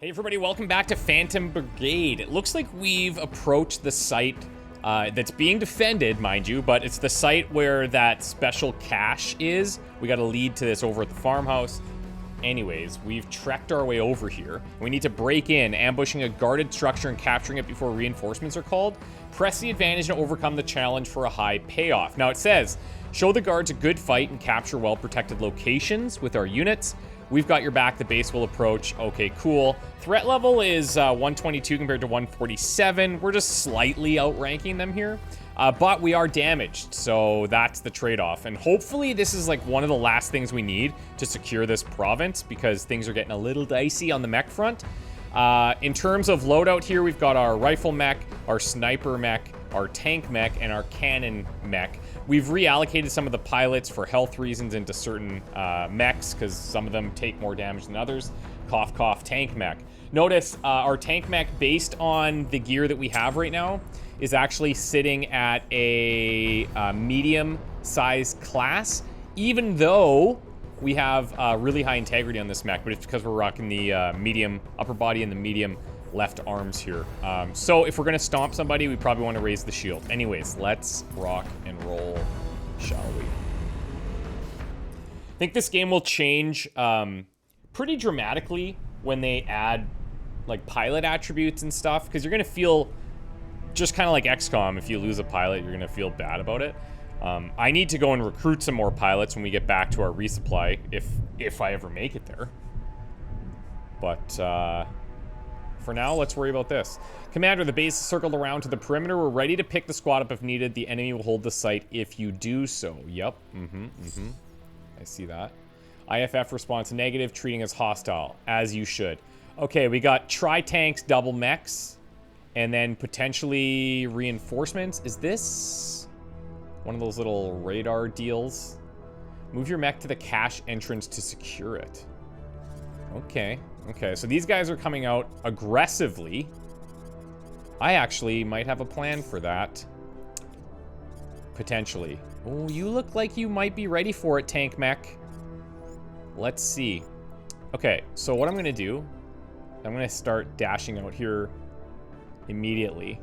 Hey everybody, welcome back to Phantom Brigade. It looks like we've approached the site that's being defended, mind you, but it's the site where that special cache is. We got a lead to this over at the farmhouse. Anyways, we've trekked our way over here. We need to break in, ambushing a guarded structure and capturing it before reinforcements are called. Press the advantage and overcome the challenge for a high payoff. Now it says, show the guards a good fight and capture well-protected locations with our units. We've got your back, the base will approach. Okay, cool. Threat level is 122 compared to 147. We're just slightly outranking them here. But we are damaged, so that's the trade-off. And hopefully this is like one of the last things we need to secure this province, because things are getting a little dicey on the mech front. In terms of loadout here, we've got our rifle mech, our sniper mech, our tank mech, and our cannon mech. We've reallocated some of the pilots for health reasons into certain mechs, because some of them take more damage than others. Cough, cough, tank mech. Notice our tank mech, based on the gear that we have right now, is actually sitting at a medium-sized class, even though we have really high integrity on this mech, but it's because we're rocking the medium upper body and the medium left arms here. So if we're gonna stomp somebody, we probably want to raise the shield. Anyways, let's rock and roll, shall we? I think this game will change pretty dramatically when they add like pilot attributes and stuff, because you're gonna feel just kind of like XCOM. If you lose a pilot, you're gonna feel bad about it. I need to go and recruit some more pilots when we get back to our resupply, if I ever make it there. But for now, let's worry about this. Commander, the base is circled around to the perimeter. We're ready to pick the squad up if needed. The enemy will hold the site if you do so. Yep. I see that. IFF response negative, treating as hostile, as you should. Okay, we got tri-tanks, double mechs, and then potentially reinforcements. Is this one of those little radar deals? Move your mech to the cache entrance to secure it. Okay. Okay, so these guys are coming out aggressively. I actually might have a plan for that. Potentially. Oh, you look like you might be ready for it, tank mech. Let's see. Okay, so what I'm gonna do, I'm gonna start dashing out here immediately.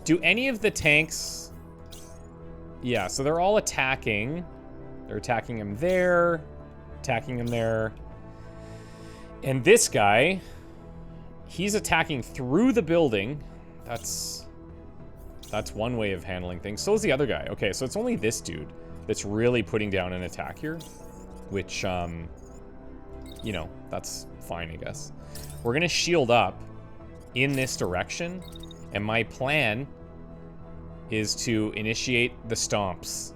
Do any of the tanks... Yeah, so they're all attacking. They're attacking him there, attacking him there. And this guy, he's attacking through the building. That's one way of handling things. So is the other guy. Okay, so it's only this dude that's really putting down an attack here, which, you know, that's fine, I guess. We're gonna shield up in this direction, and my plan is to initiate the stomps.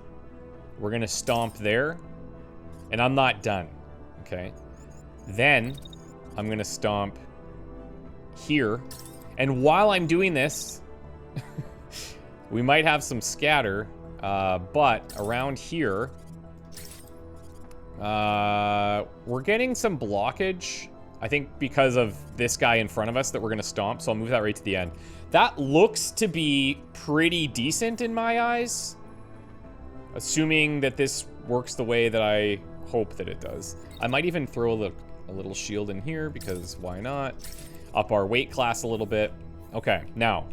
We're gonna stomp there, and I'm not done, okay? Then I'm gonna stomp here, and while I'm doing this, we might have some scatter, but around here, we're getting some blockage, I think because of this guy in front of us that we're gonna stomp, so I'll move that right to the end. That looks to be pretty decent in my eyes, assuming that this works the way that I hope that it does. I might even throw a little shield in here, because why not? Up our weight class a little bit. Okay, now,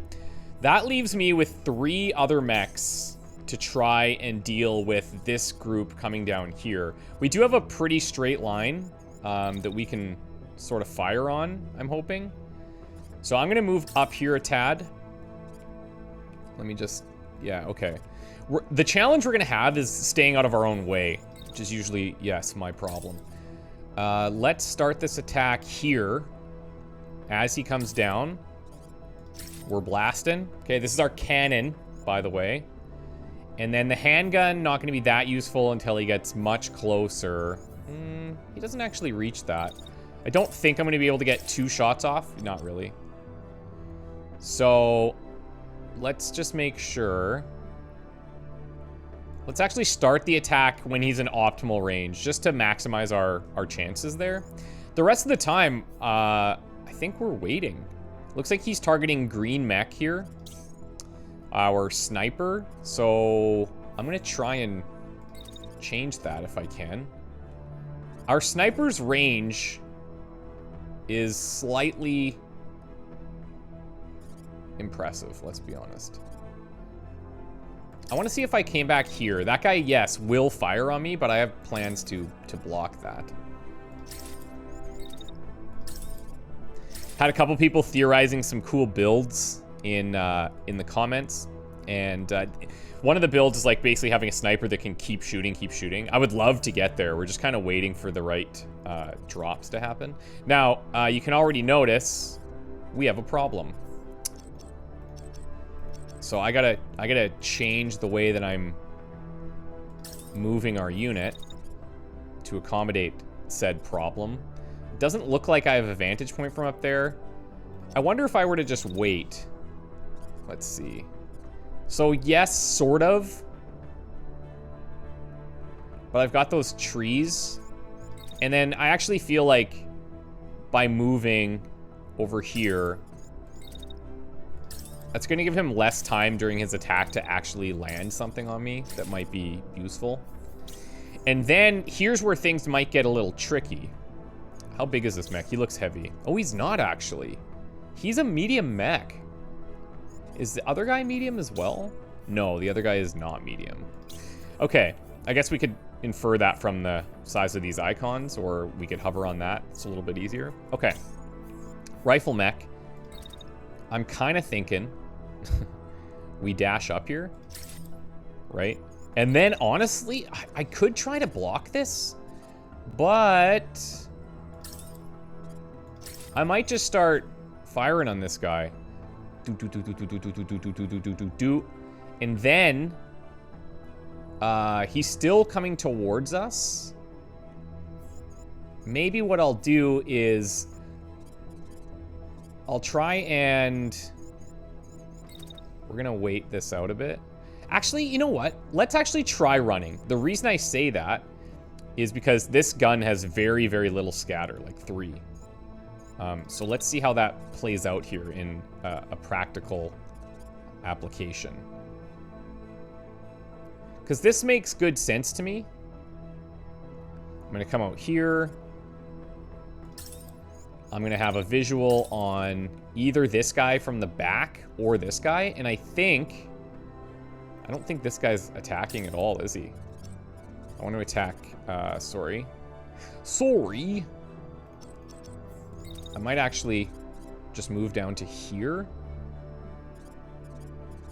that leaves me with 3 other mechs to try and deal with this group coming down here. We do have a pretty straight line that we can sort of fire on, I'm hoping. So I'm gonna move up here a tad. Let me just, yeah, okay. The challenge we're gonna have is staying out of our own way, which is usually, yes, my problem. Let's start this attack here. As he comes down, we're blasting. Okay, this is our cannon, by the way. And then the handgun, not gonna be that useful until he gets much closer. He doesn't actually reach that. I don't think I'm gonna be able to get 2 shots off. Not really. So, let's just make sure. Let's actually start the attack when he's in optimal range, just to maximize our chances there. The rest of the time, I think we're waiting. Looks like he's targeting green mech here. Our sniper. So, I'm gonna try and change that if I can. Our sniper's range is slightly impressive, let's be honest. I want to see if I came back here. That guy, yes, will fire on me, but I have plans to block that. Had a couple people theorizing some cool builds in the comments, and one of the builds is like basically having a sniper that can keep shooting. I would love to get there. We're just kind of waiting for the right drops to happen. Now, you can already notice we have a problem. So I gotta change the way that I'm moving our unit to accommodate said problem. It doesn't look like I have a vantage point from up there. I wonder if I were to just wait. Let's see. So yes, sort of. But I've got those trees. And then I actually feel like by moving over here, that's going to give him less time during his attack to actually land something on me that might be useful. And then here's where things might get a little tricky. How big is this mech? He looks heavy. Oh, he's not actually. He's a medium mech. Is the other guy medium as well? No, the other guy is not medium. Okay, I guess we could infer that from the size of these icons, or we could hover on that. It's a little bit easier. Okay. Rifle mech. I'm kind of thinking we dash up here, right? And then, honestly, I could try to block this, but I might just start firing on this guy. And then, he's still coming towards us. Maybe what I'll do is I'll try and... We're gonna wait this out a bit. Actually, you know what? Let's actually try running. The reason I say that is because this gun has very, very little scatter, like 3. So let's see how that plays out here in a practical application. Because this makes good sense to me. I'm gonna come out here. I'm gonna have a visual on either this guy from the back or this guy, and I don't think this guy's attacking at all, is he? I want to attack, sorry. I might actually just move down to here.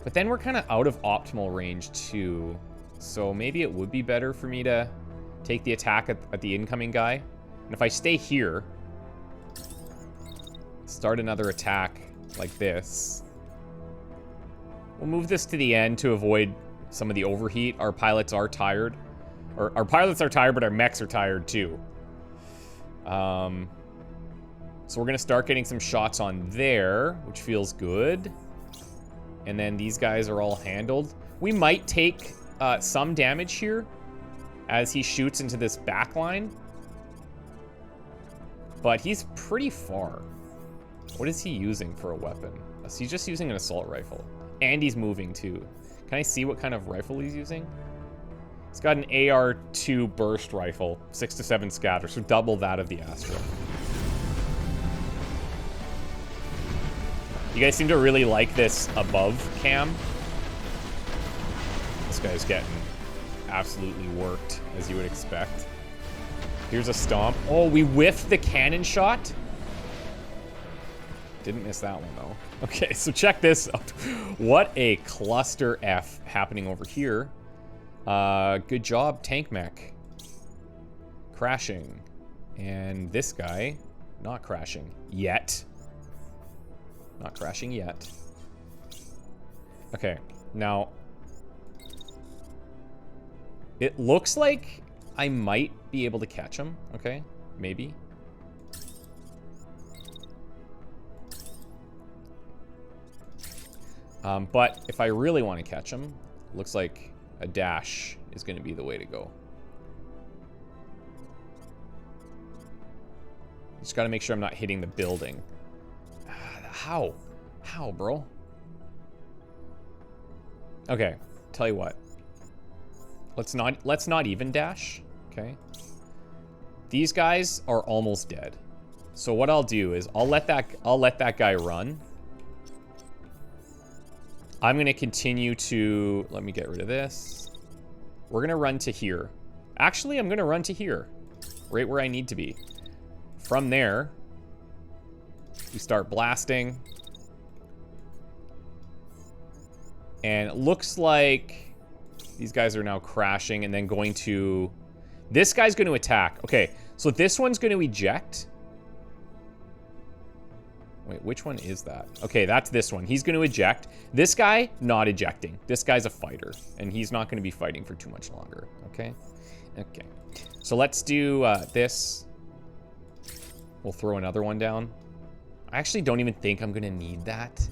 But then we're kind of out of optimal range too. So maybe it would be better for me to take the attack at the incoming guy. And if I stay here, start another attack like this. We'll move this to the end to avoid some of the overheat. Our pilots are tired. Or our pilots are tired, but our mechs are tired too. So we're gonna start getting some shots on there, which feels good. And then these guys are all handled. We might take some damage here as he shoots into this back line. But he's pretty far. What is he using for a weapon? He's just using an assault rifle. And he's moving too. Can I see what kind of rifle he's using? He's got an AR-2 burst rifle, 6 to 7 scatter, so double that of the Astra. You guys seem to really like this above cam. This guy's getting absolutely worked, as you would expect. Here's a stomp. Oh, we whiffed the cannon shot. Didn't miss that one, though. Okay, so check this out. What a cluster F happening over here. Good job, tank mech. Crashing. And this guy, not crashing yet. Not crashing yet. Okay, now... It looks like I might be able to catch him, okay? Maybe. But if I really want to catch him, looks like a dash is going to be the way to go. Just got to make sure I'm not hitting the building. How? How, bro? Okay, tell you what. Let's not even dash, okay? These guys are almost dead. So what I'll do is I'll let that guy run. I'm gonna continue to, let me get rid of this. We're gonna run to here. Actually, I'm gonna run to here, right where I need to be. From there, we start blasting. And it looks like these guys are now crashing and then going to, this guy's going to attack. Okay, so this one's going to eject. Wait, which one is that? Okay, that's this one. He's going to eject. This guy, not ejecting. This guy's a fighter, and he's not going to be fighting for too much longer, okay? Okay, so let's do this. We'll throw another one down. I actually don't even think I'm going to need that,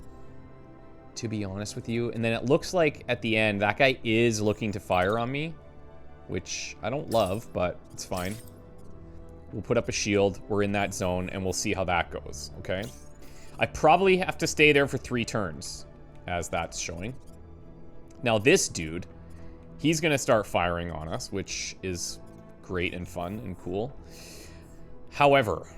to be honest with you. And then it looks like at the end, that guy is looking to fire on me, which I don't love, but it's fine. We'll put up a shield. We're in that zone, and we'll see how that goes, okay? I probably have to stay there for 3 turns, as that's showing. Now this dude, he's gonna start firing on us, which is great and fun and cool. However,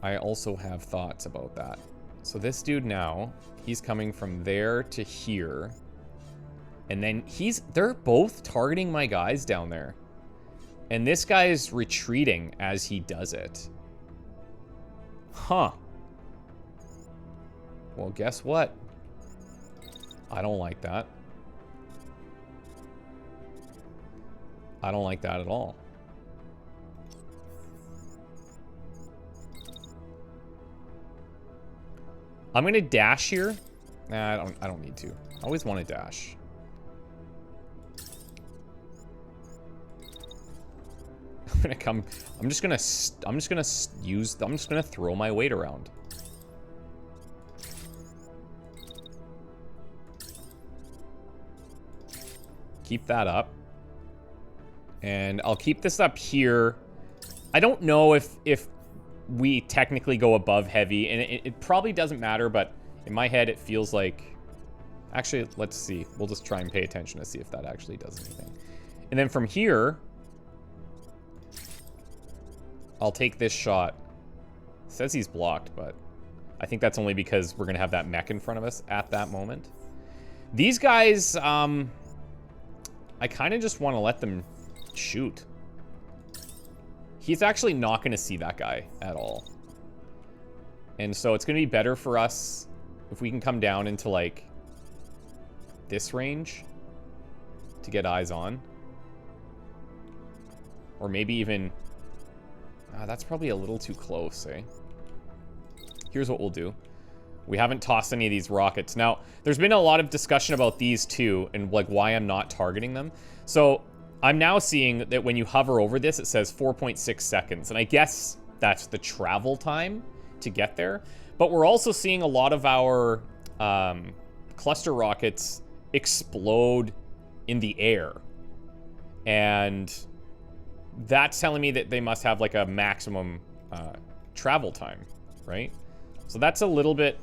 I also have thoughts about that. So this dude now, he's coming from there to here. And then they're both targeting my guys down there. And this guy is retreating as he does it. Huh. Well, guess what? I don't like that. I don't like that at all. I'm gonna dash here. Nah, I don't need to. I always want to dash. I'm just gonna throw my weight around. Keep that up. And I'll keep this up here. I don't know if we technically go above heavy, and it probably doesn't matter, but in my head it feels like, actually, let's see. We'll just try and pay attention to see if that actually does anything. And then from here, I'll take this shot. It says he's blocked, but I think that's only because we're gonna have that mech in front of us at that moment. These guys, I kind of just want to let them shoot. He's actually not going to see that guy at all. And so it's going to be better for us if we can come down into, like, this range to get eyes on. Or maybe even... that's probably a little too close, eh? Here's what we'll do. We haven't tossed any of these rockets. Now, there's been a lot of discussion about these two and, like, why I'm not targeting them. So I'm now seeing that when you hover over this, it says 4.6 seconds. And I guess that's the travel time to get there. But we're also seeing a lot of our cluster rockets explode in the air. And that's telling me that they must have, like, a maximum travel time, right? So that's a little bit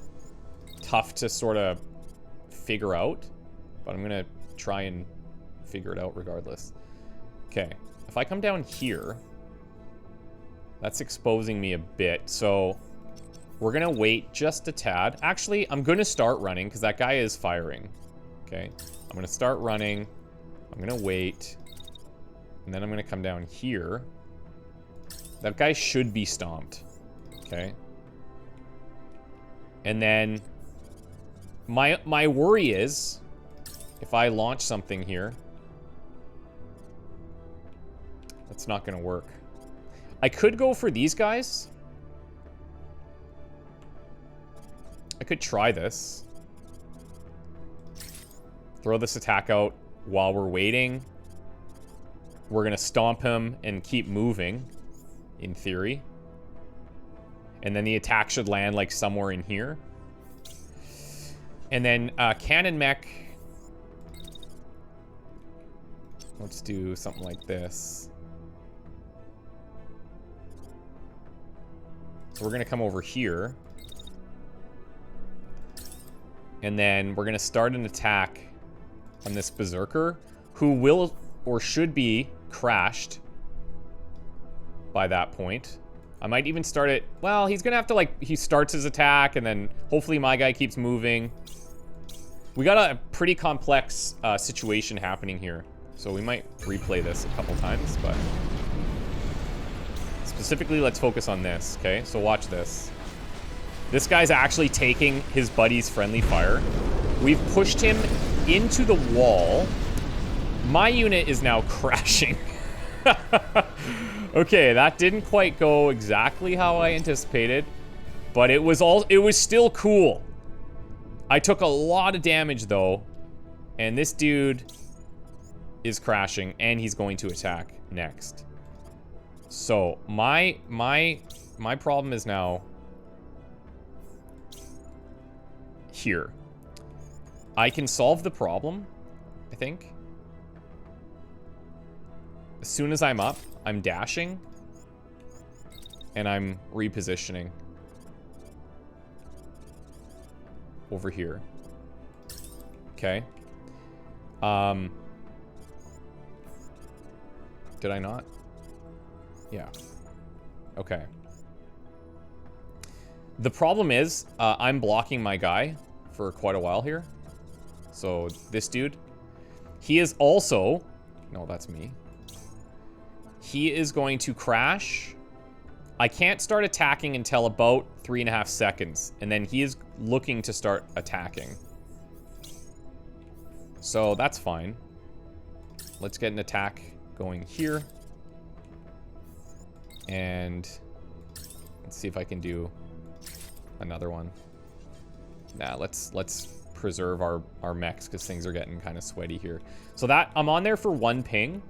tough to sort of figure out. But I'm going to try and figure it out regardless. Okay, if I come down here, that's exposing me a bit, so we're gonna wait just a tad. Actually, I'm gonna start running, because that guy is firing. Okay, I'm gonna start running, I'm gonna wait, and then I'm gonna come down here. That guy should be stomped. Okay. And then, my worry is, if I launch something here, that's not gonna work. I could go for these guys. I could try this. Throw this attack out while we're waiting. We're gonna stomp him and keep moving, in theory. And then the attack should land, like, somewhere in here. And then, cannon mech. Let's do something like this. So we're gonna come over here. And then we're gonna start an attack on this berserker, who will or should be crashed by that point. I might even start it... Well, he's gonna have to, like... He starts his attack, and then hopefully my guy keeps moving. We got a pretty complex situation happening here. So we might replay this a couple times, but... Specifically, let's focus on this, okay? So watch this. This guy's actually taking his buddy's friendly fire. We've pushed him into the wall. My unit is now crashing. Okay, that didn't quite go exactly how I anticipated, but it was still cool. I took a lot of damage though, and this dude is crashing, and he's going to attack next. So my problem is now here. I can solve the problem, I think. As soon as I'm up, I'm dashing, and I'm repositioning over here. Okay. Did I not? Yeah. Okay. The problem is, I'm blocking my guy for quite a while here. So, this dude, he is also... No, that's me. He is going to crash. I can't start attacking until about 3.5 seconds. And then he is looking to start attacking. So, that's fine. Let's get an attack going here. And let's see if I can do another one. Nah, let's preserve our mechs because things are getting kind of sweaty here. So that I'm on there for 1 ping.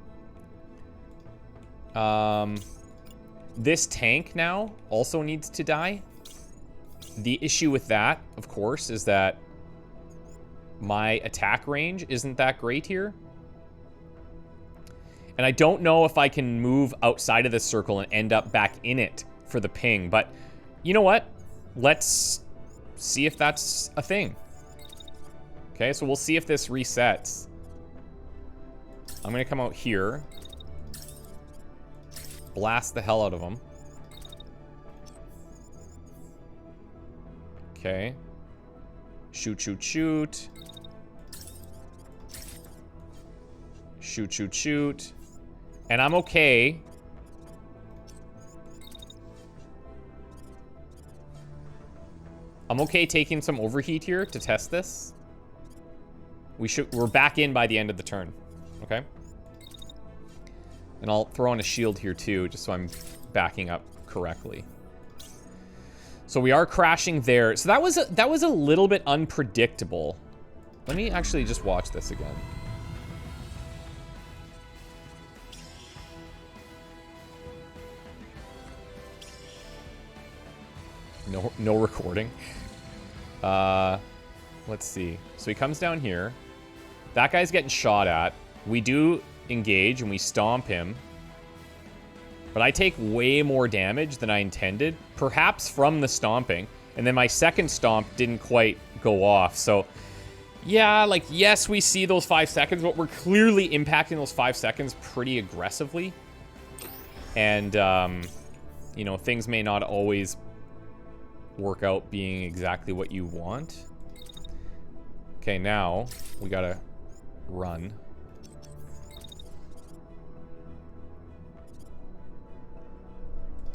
This tank now also needs to die. The issue with that, of course, is that my attack range isn't that great here. And I don't know if I can move outside of this circle and end up back in it for the ping. But you know what? Let's see if that's a thing. Okay, so we'll see if this resets. I'm going to come out here. Blast the hell out of them. Okay. Shoot, shoot, shoot. Shoot, shoot, shoot. And I'm okay. I'm okay taking some overheat here to test this. We're back in by the end of the turn. Okay? And I'll throw on a shield here too, just so I'm backing up correctly. So we are crashing there. So that was a little bit unpredictable. Let me actually just watch this again. No recording. Let's see. So he comes down here. That guy's getting shot at. We do engage and we stomp him. But I take way more damage than I intended. Perhaps from the stomping. And then my second stomp didn't quite go off. So, yeah, like, yes, we see those 5 seconds, but we're clearly impacting those 5 seconds pretty aggressively. And, you know, things may not always work out being exactly what you want. Okay, now we gotta run.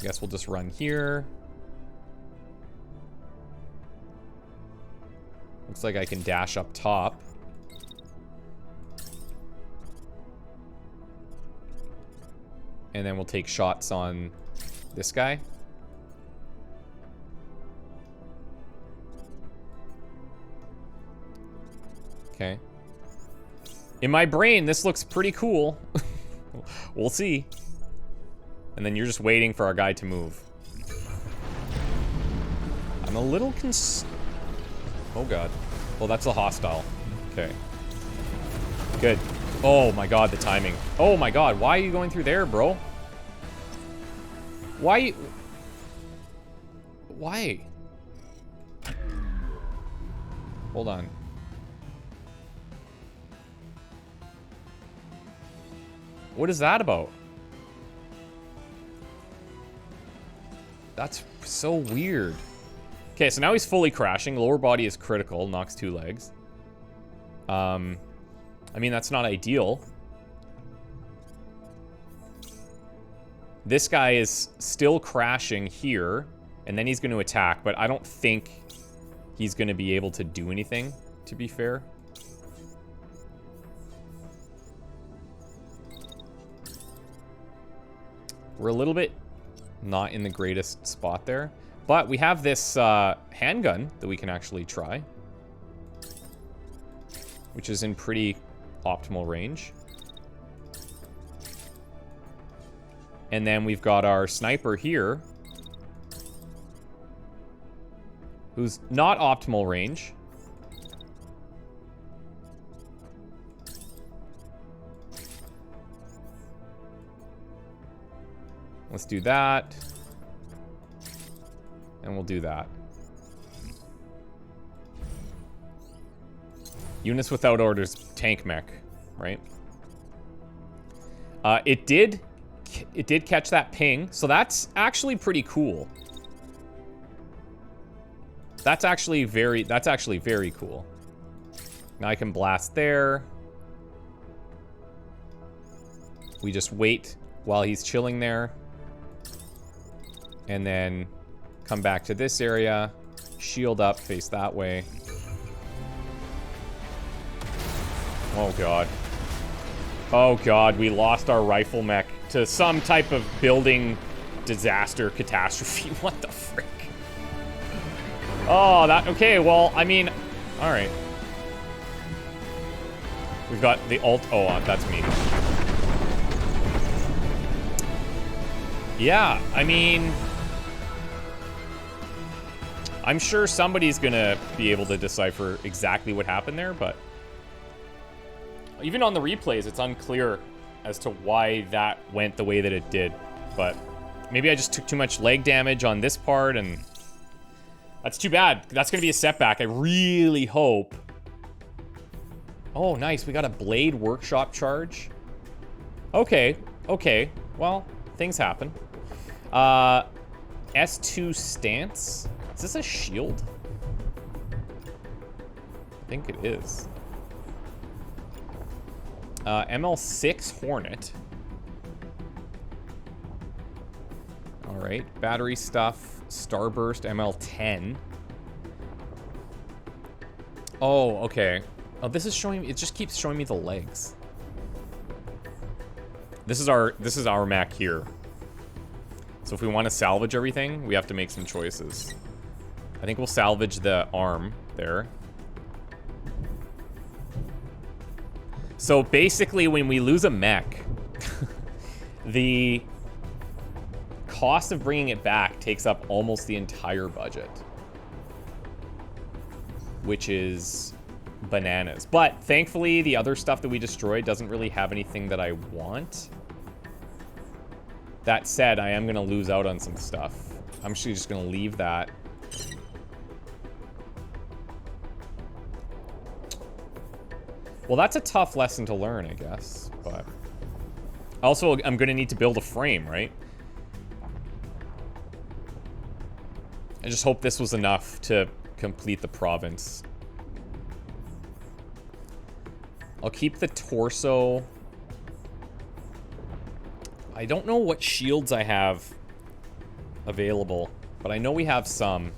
Guess we'll just run here. Looks like I can dash up top. And then we'll take shots on this guy. Okay. In my brain, this looks pretty cool. We'll see. And then you're just waiting for our guy to move. I'm a little oh god. Well, that's a hostile. Okay. Good. Oh my god, the timing. Oh my god, why are you going through there, bro? Why? Hold on. What is that about? That's so weird. Okay, so now he's fully crashing. Lower body is critical, knocks 2 legs. I mean, that's not ideal. This guy is still crashing here, and then he's going to attack, but I don't think he's going to be able to do anything, to be fair. We're a little bit not in the greatest spot there, but we have this handgun that we can actually try, which is in pretty optimal range. And then we've got our sniper here, who's not optimal range. Let's do that. And we'll do that. Units without orders, tank mech, right? It did catch that ping, so that's actually pretty cool. That's actually very cool. Now I can blast there. We just wait while he's chilling there. And then come back to this area, shield up, face that way. Oh god. Oh god, we lost our rifle mech to some type of building disaster catastrophe. What the frick? Oh, that, okay, well, I mean, alright. We've got the ult, oh, that's me. Yeah, I mean, I'm sure somebody's gonna be able to decipher exactly what happened there, but even on the replays, it's unclear as to why that went the way that it did. But maybe I just took too much leg damage on this part, and that's too bad. That's gonna be a setback. I really hope. Oh, nice. We got a blade workshop charge. Okay, okay. Well, things happen. S2 stance. Is this a shield? I think it is. ML6 Hornet. Alright, battery stuff. Starburst ML10. Oh, okay. Oh, this is showing me, it just keeps showing me the legs. This is our Mac here. So if we want to salvage everything, we have to make some choices. I think we'll salvage the arm there. So basically, when we lose a mech, the cost of bringing it back takes up almost the entire budget, which is bananas. But thankfully, the other stuff that we destroyed doesn't really have anything that I want. That said, I am going to lose out on some stuff. I'm actually just going to leave that. Well, that's a tough lesson to learn, I guess, but also I'm going to need to build a frame, right? I just hope this was enough to complete the province. I'll keep the torso. I don't know what shields I have available, but I know we have some.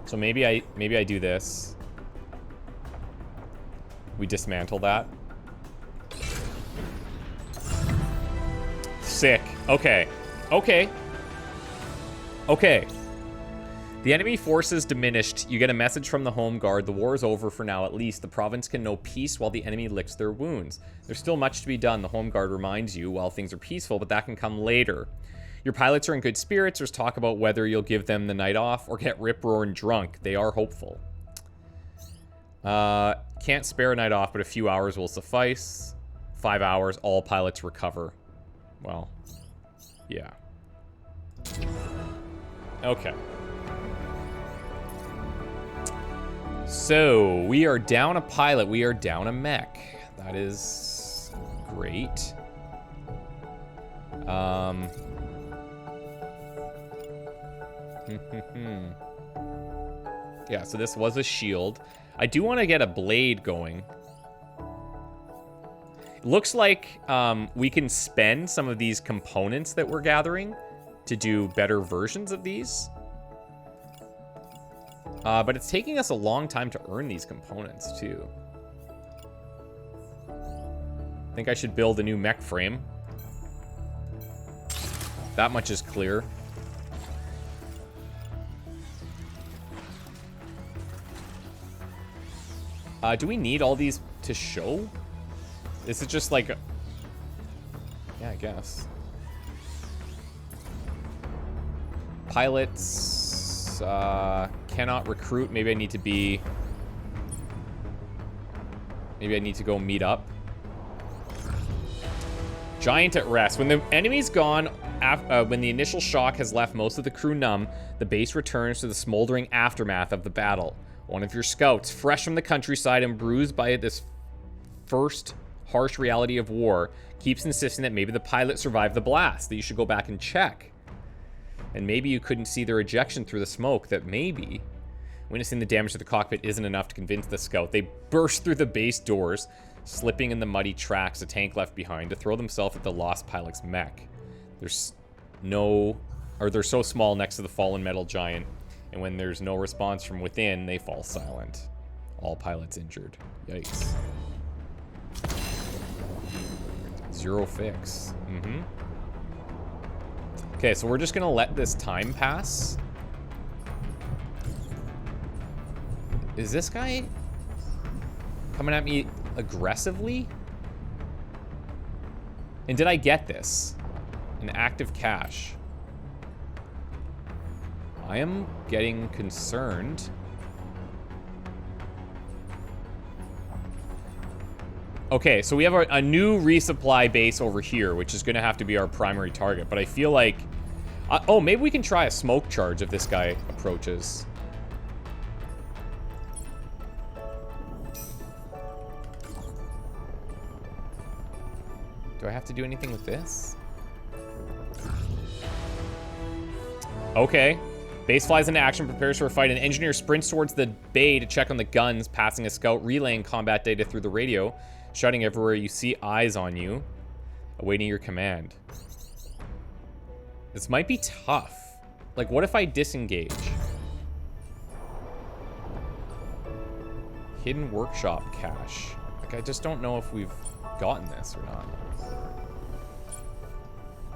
So maybe I do this. We dismantle that. Sick. Okay. Okay. Okay. The enemy forces diminished. You get a message from the home guard. The war is over for now, at least. The province can know peace while the enemy licks their wounds. There's still much to be done, the home guard reminds you, while things are peaceful, but that can come later. Your pilots are in good spirits. There's talk about whether you'll give them the night off or get rip-roaring drunk. They are hopeful. Can't spare a night off, but a few hours will suffice. 5 hours, all pilots recover. Well, yeah. Okay. So, we are down a pilot. We are down a mech. That is great. Yeah, so this was a shield. I do want to get a blade going. It looks like we can spend some of these components that we're gathering to do better versions of these. But it's taking us a long time to earn these components, too. I think I should build a new mech frame. That much is clear. Do we need all these to show? Is it just like... Yeah, I guess. Pilots... cannot recruit. Maybe I need to be... Maybe I need to go meet up. Giant at rest. When the enemy's gone, when the initial shock has left most of the crew numb, the base returns to the smoldering aftermath of the battle. One of your scouts, fresh from the countryside and bruised by this first harsh reality of war, keeps insisting that maybe the pilot survived the blast, that you should go back and check. And maybe you couldn't see their ejection through the smoke, that maybe witnessing the damage to the cockpit isn't enough to convince the scout. They burst through the base doors, slipping in the muddy tracks a tank left behind to throw themselves at the lost pilot's mech. They're so small next to the fallen metal giant, and when there's no response from within, they fall silent. All pilots injured. Yikes. Zero fix. Okay, so we're just gonna let this time pass. Is this guy coming at me aggressively? And did I get this? An active cache. I am getting concerned. Okay, so we have a new resupply base over here, which is going to have to be our primary target. But I feel like... oh, maybe we can try a smoke charge if this guy approaches. Do I have to do anything with this? Okay. Base flies into action, prepares for a fight. An engineer sprints towards the bay to check on the guns, passing a scout, relaying combat data through the radio, shouting everywhere you see eyes on you, awaiting your command. This might be tough. Like, what if I disengage? Hidden workshop cache. Like, I just don't know if we've gotten this or not.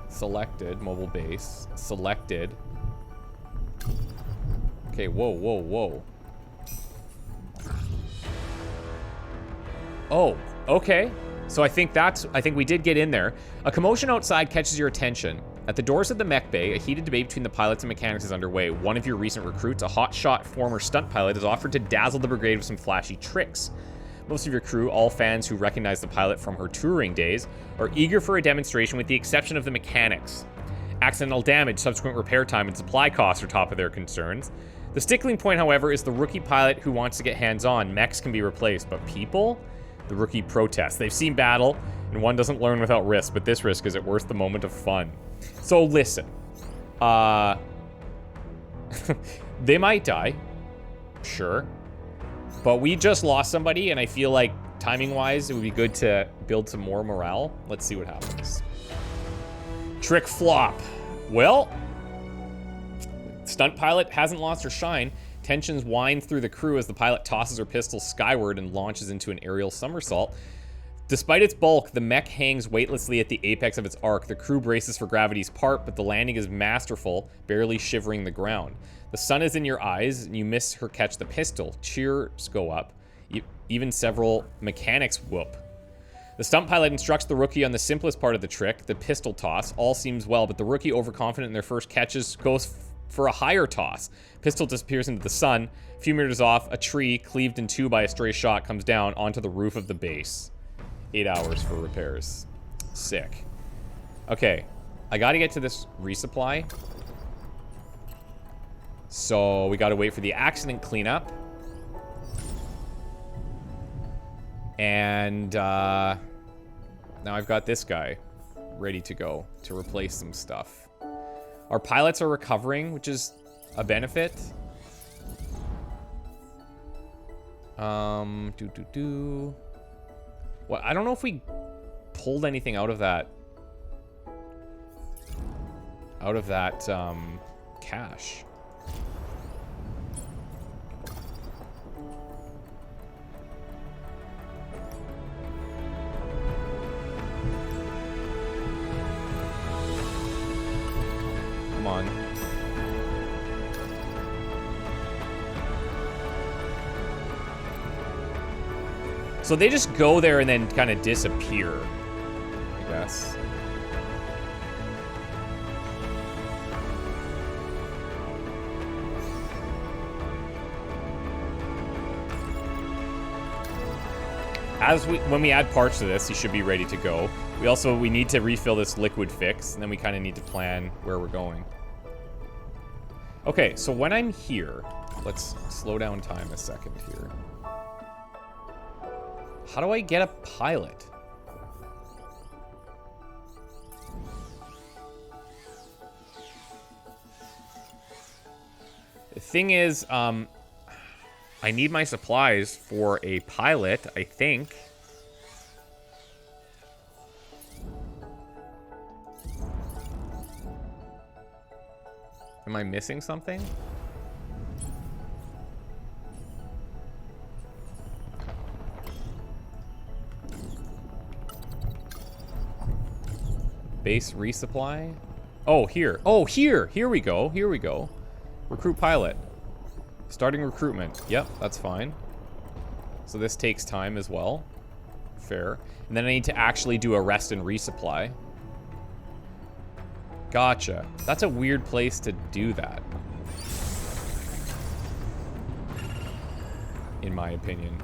Selected, mobile base. Selected. Okay, whoa, whoa, whoa. Oh, okay. So I think we did get in there. A commotion outside catches your attention. At the doors of the mech bay, a heated debate between the pilots and mechanics is underway. One of your recent recruits, a hotshot former stunt pilot, is offered to dazzle the brigade with some flashy tricks. Most of your crew, all fans who recognize the pilot from her touring days, are eager for a demonstration with the exception of the mechanics. Accidental damage, subsequent repair time, and supply costs are top of their concerns. The stickling point, however, is the rookie pilot who wants to get hands-on. Mechs can be replaced, but people? The rookie protests. They've seen battle, and one doesn't learn without risk, but this risk is it worth the moment of fun. So listen. They might die. Sure. But we just lost somebody, and I feel like, timing-wise, it would be good to build some more morale. Let's see what happens. Trick flop. Well, stunt pilot hasn't lost her shine. Tensions wind through the crew as the pilot tosses her pistol skyward and launches into an aerial somersault. Despite its bulk, the mech hangs weightlessly at the apex of its arc. The crew braces for gravity's part, but the landing is masterful, barely shivering the ground. The sun is in your eyes, and you miss her catch the pistol. Cheers go up. Even several mechanics whoop. The stunt pilot instructs the rookie on the simplest part of the trick, the pistol toss. All seems well, but the rookie, overconfident in their first catches, goes for a higher toss. Pistol disappears into the sun. A few meters off, a tree, cleaved in two by a stray shot, comes down onto the roof of the base. 8 hours for repairs. Sick. Okay, I gotta get to this resupply. So we gotta wait for the accident cleanup. And now I've got this guy ready to go to replace some stuff. Our pilots are recovering, which is a benefit. Well, I don't know if we pulled anything out of that. Cache. Come on. So they just go there and then kind of disappear, I guess. When we add parts to this, he should be ready to go. We need to refill this liquid fix, and then we kind of need to plan where we're going. Okay, so when I'm here, let's slow down time a second here. How do I get a pilot? The thing is, I need my supplies for a pilot, I think. Am I missing something? Base resupply? Oh, here. Oh, here! Here we go. Here we go. Recruit pilot. Starting recruitment. Yep, that's fine. So this takes time as well. Fair. And then I need to actually do a rest and resupply. Gotcha. That's a weird place to do that. In my opinion.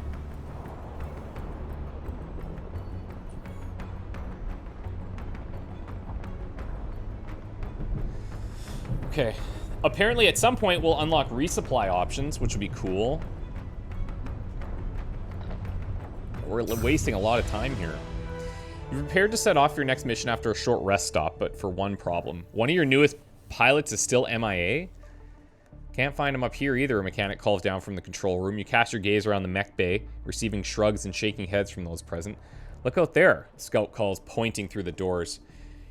Okay. Apparently at some point we'll unlock resupply options, which would be cool. We're wasting a lot of time here. You're prepared to set off your next mission after a short rest stop, but for one problem. One of your newest pilots is still MIA. Can't find him up here either, a mechanic calls down from the control room. You cast your gaze around the mech bay, receiving shrugs and shaking heads from those present. Look out there, Scout calls, pointing through the doors.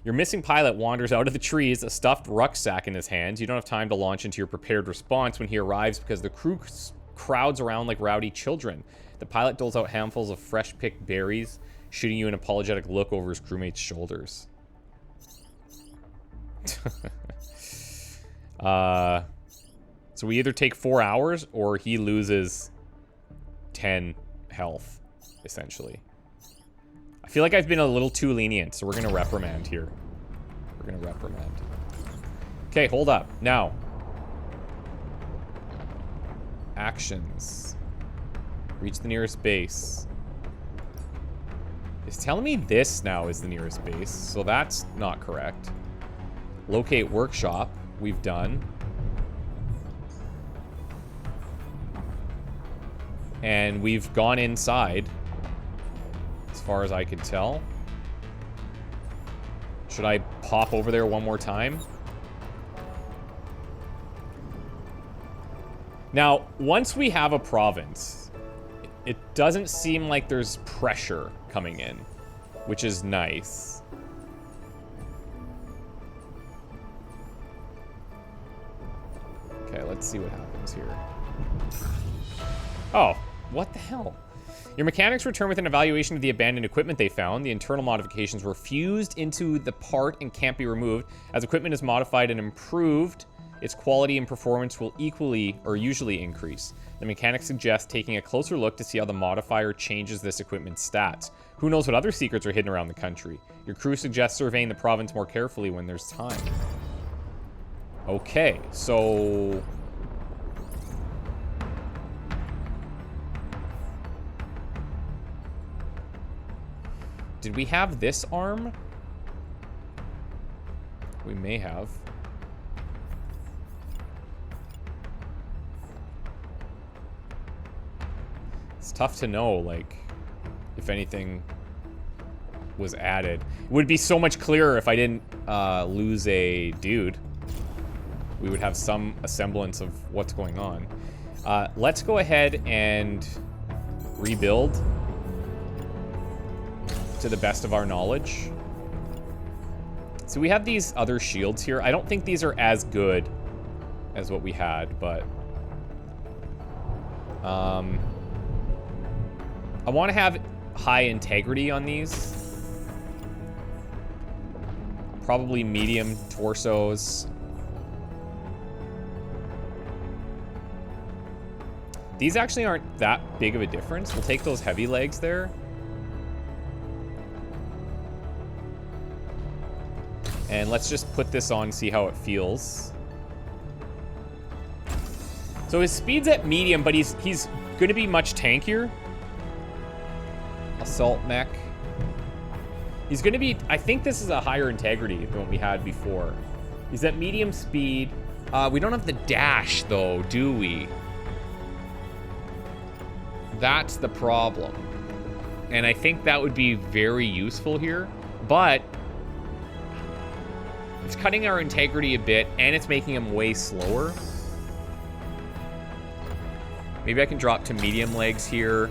Your missing pilot wanders out of the trees, a stuffed rucksack in his hands. You don't have time to launch into your prepared response when he arrives because the crew crowds around like rowdy children. The pilot doles out handfuls of fresh-picked berries, shooting you an apologetic look over his crewmate's shoulders. So we either take 4 hours or he loses 10 health, essentially. I feel like I've been a little too lenient, so we're going to reprimand here. We're going to reprimand. Okay, hold up. Now. Actions. Reach the nearest base. It's telling me this now is the nearest base, so that's not correct. Locate workshop. We've done. And we've gone inside. As far as I can tell. Should I pop over there one more time? Now, once we have a province, it doesn't seem like there's pressure coming in, which is nice. Okay, let's see what happens here. Oh, what the hell? Your mechanics return with an evaluation of the abandoned equipment they found. The internal modifications were fused into the part and can't be removed. As equipment is modified and improved, its quality and performance will equally or usually increase. The mechanics suggest taking a closer look to see how the modifier changes this equipment's stats. Who knows what other secrets are hidden around the country? Your crew suggests surveying the province more carefully when there's time. Okay, so... Did we have this arm? We may have. It's tough to know, like, if anything was added. It would be so much clearer if I didn't lose a dude. we would have some semblance of what's going on. Let's go ahead and rebuild to the best of our knowledge. So we have these other shields here. I don't think these are as good as what we had, but I want to have high integrity on these. Probably medium torsos. These actually aren't that big of a difference. We'll take those heavy legs there. And let's just put this on, see how it feels. So his speed's at medium, but he's going to be much tankier. Assault mech. He's going to be, I think this is a higher integrity than what we had before. He's at medium speed. We don't have the dash, though, do we? That's the problem. And I think that would be very useful here. But it's cutting our integrity a bit, and it's making him way slower. Maybe I can drop to medium legs here.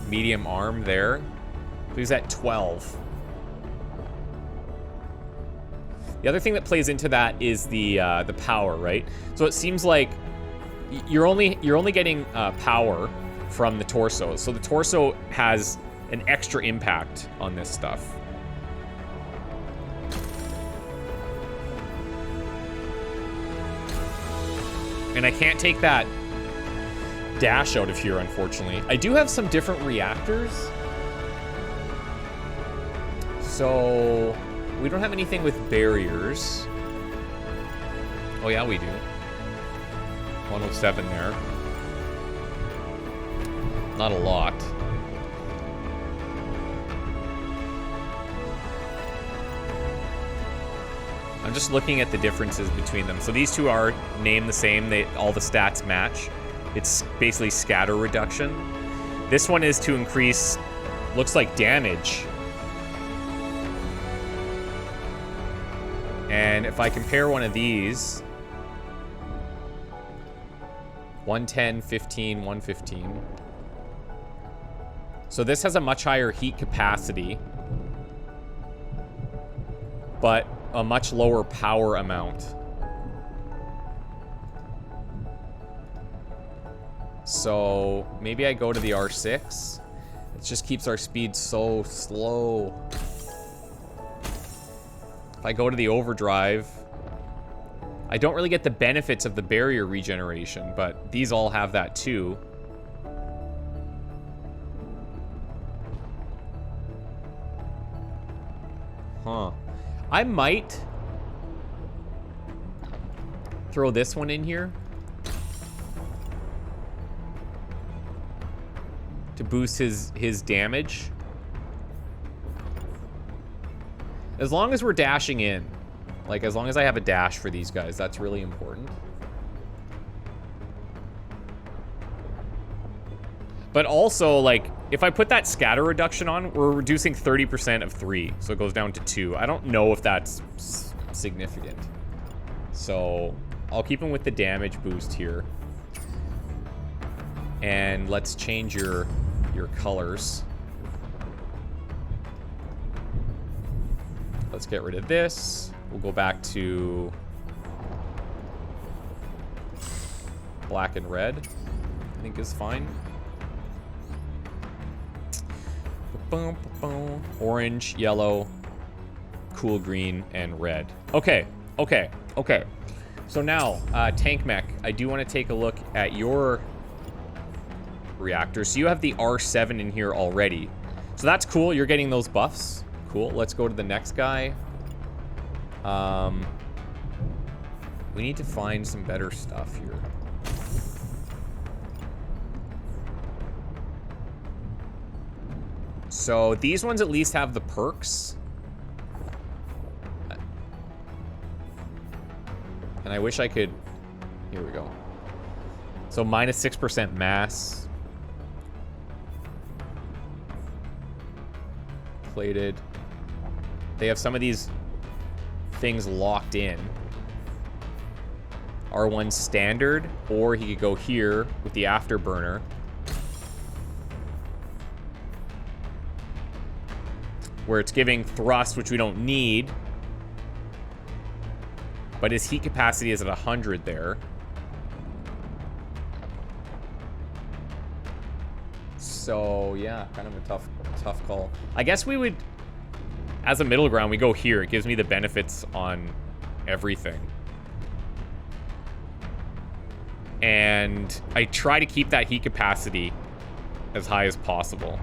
Medium arm there. So he's at 12. The other thing that plays into that is the power, right? So it seems like you're only getting power from the torso. So the torso has an extra impact on this stuff. And I can't take that dash out of here, unfortunately. I do have some different reactors. So we don't have anything with barriers. Oh yeah, we do. 107 there. Not a lot. I'm just looking at the differences between them. So these two are named the same. All the stats match. It's basically scatter reduction. This one is to increase, looks like damage. And if I compare one of these, 110, 15, 115. So this has a much higher heat capacity, but a much lower power amount. So maybe I go to the R6. It just keeps our speed so slow. If I go to the overdrive, I don't really get the benefits of the barrier regeneration, but these all have that too. Huh. I might throw this one in here to boost his damage. As long as we're dashing in. Like, as long as I have a dash for these guys, that's really important. But also, like, if I put that scatter reduction on, we're reducing 30% of 3. So it goes down to 2. I don't know if that's significant. So I'll keep him with the damage boost here. And let's change your colors. Let's get rid of this. We'll go back to black and red, I think is fine. Orange, yellow, cool green, and red. Okay. So now, tank mech, I do want to take a look at your reactor. So you have the R7 in here already. So that's cool. You're getting those buffs. Cool. Let's go to the next guy. We need to find some better stuff here. So these ones at least have the perks. And I wish I could... Here we go. So minus 6% mass. Plated. they have some of these things locked in. R1 standard, or he could go here with the afterburner. Where it's giving thrust, which we don't need. But his heat capacity is at 100 there. So, yeah, kind of a tough call. I guess we would, as a middle ground, we go here. It gives me the benefits on everything. And I try to keep that heat capacity as high as possible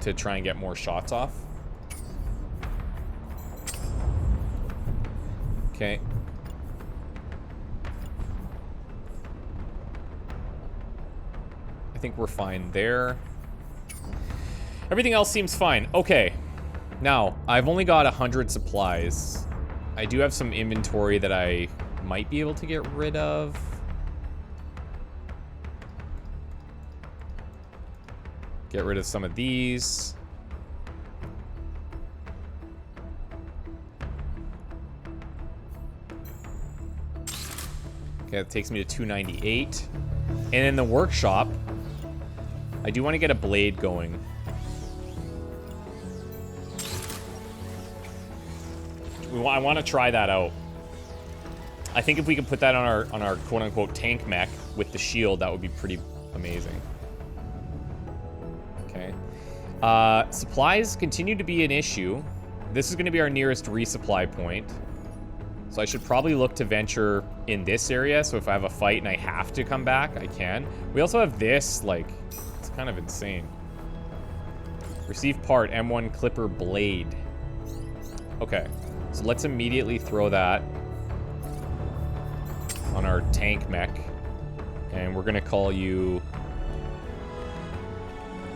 to try and get more shots off. Okay. I think we're fine there. Everything else seems fine. Okay. Now, I've only got 100 supplies. I do have some inventory that I might be able to get rid of. Get rid of some of these. Okay, that takes me to 298. And in the workshop, I do want to get a blade going. I want to try that out. I think if we could put that on our quote-unquote tank mech with the shield, that would be pretty amazing. Okay. Supplies continue to be an issue. This is going to be our nearest resupply point. So I should probably look to venture in this area, so if I have a fight and I have to come back, I can. We also have this, like, it's kind of insane. Receive part, M1 Clipper Blade. Okay, so let's immediately throw that on our tank mech. And we're gonna call you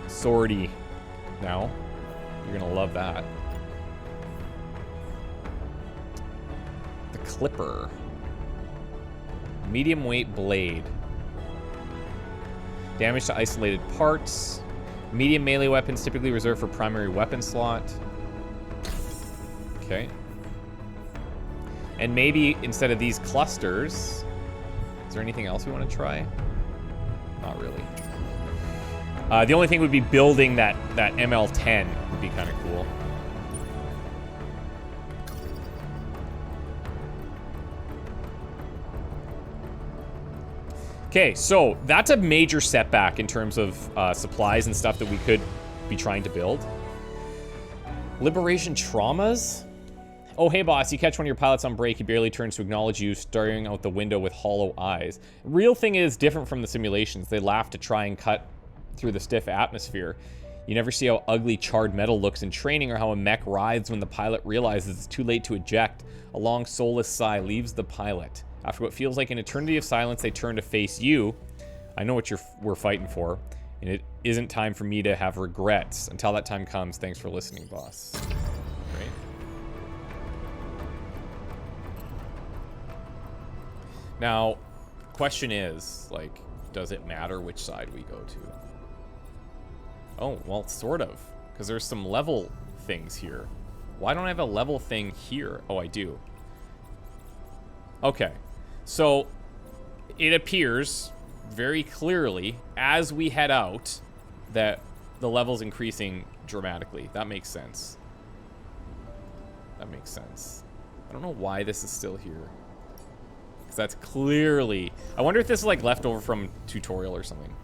Swordy now. You're gonna love that. The Clipper. Medium weight blade. Damage to isolated parts. Medium melee weapons typically reserved for primary weapon slot. Okay. And maybe instead of these clusters, is there anything else we want to try? Not really. The only thing would be building that ML10 would be kind of cool. Okay, so that's a major setback in terms of supplies and stuff that we could be trying to build. Liberation traumas? Oh, hey, boss, you catch one of your pilots on break, he barely turns to acknowledge you, staring out the window with hollow eyes. Real thing is different from the simulations. They laugh to try and cut through the stiff atmosphere. You never see how ugly charred metal looks in training or how a mech writhes when the pilot realizes it's too late to eject. A long, soulless sigh leaves the pilot. After what feels like an eternity of silence, they turn to face you. I know what we're fighting for, and it isn't time for me to have regrets. Until that time comes, thanks for listening, boss. Great. Now, question is, like, does it matter which side we go to? Oh, well, sort of, because there's some level things here. Why don't I have a level thing here? Oh, I do. Okay, so it appears very clearly as we head out that the level's increasing dramatically. That makes sense. That makes sense. I don't know why this is still here. Because that's clearly... I wonder if this is like leftover from tutorial or something.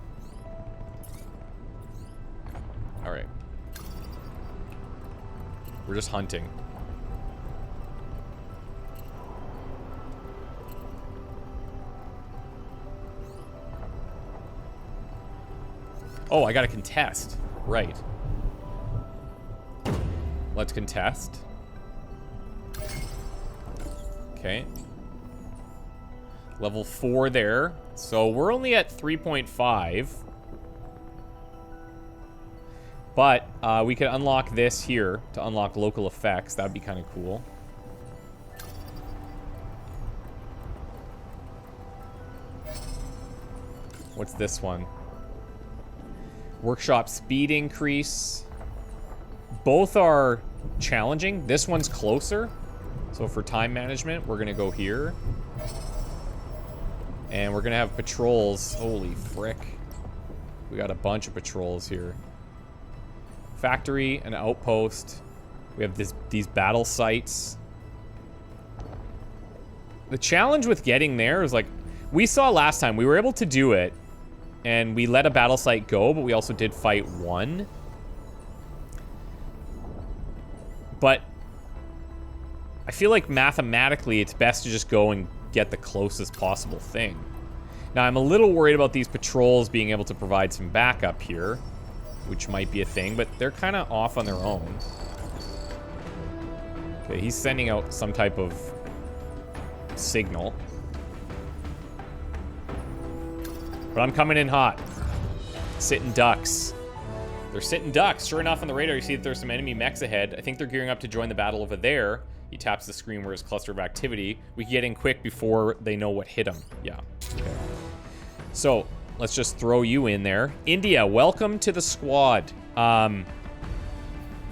Alright. We're just hunting. Oh, I gotta contest. Right. Let's contest. Okay. Level 4 there. So we're only at 3.5. But we could unlock this here to unlock local effects. That'd be kind of cool. What's this one? Workshop speed increase. Both are challenging. This one's closer. So for time management, we're gonna go here. And we're gonna have patrols. Holy frick. We got a bunch of patrols here. Factory, an outpost. We have these battle sites. The challenge with getting there is like, we saw last time, we were able to do it, and we let a battle site go, but we also did fight one. But I feel like mathematically, it's best to just go and get the closest possible thing. Now, I'm a little worried about these patrols being able to provide some backup here, which might be a thing, but they're kind of off on their own. Okay, he's sending out some type of signal. But I'm coming in hot. Sitting ducks. They're sitting ducks. Sure enough, on the radar, you see that there's some enemy mechs ahead. I think they're gearing up to join the battle over there. He taps the screen where his cluster of activity. We can get in quick before they know what hit him. Yeah. Okay. So, let's just throw you in there. India, welcome to the squad.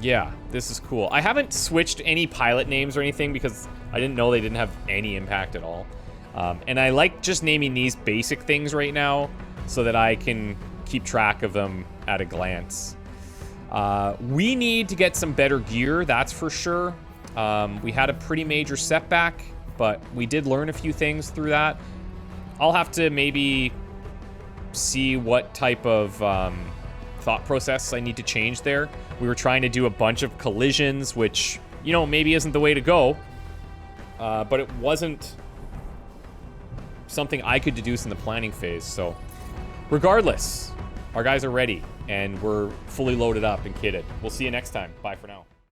Yeah, this is cool. I haven't switched any pilot names or anything because I didn't know they didn't have any impact at all. And I like just naming these basic things right now so that I can keep track of them at a glance. We need to get some better gear, that's for sure. We had a pretty major setback, but we did learn a few things through that. I'll have to maybe see what type of thought process I need to change there. We were trying to do a bunch of collisions, which, you know, maybe isn't the way to go. But it wasn't something I could deduce in the planning phase. So regardless, our guys are ready and we're fully loaded up and kitted. We'll see you next time. Bye for now.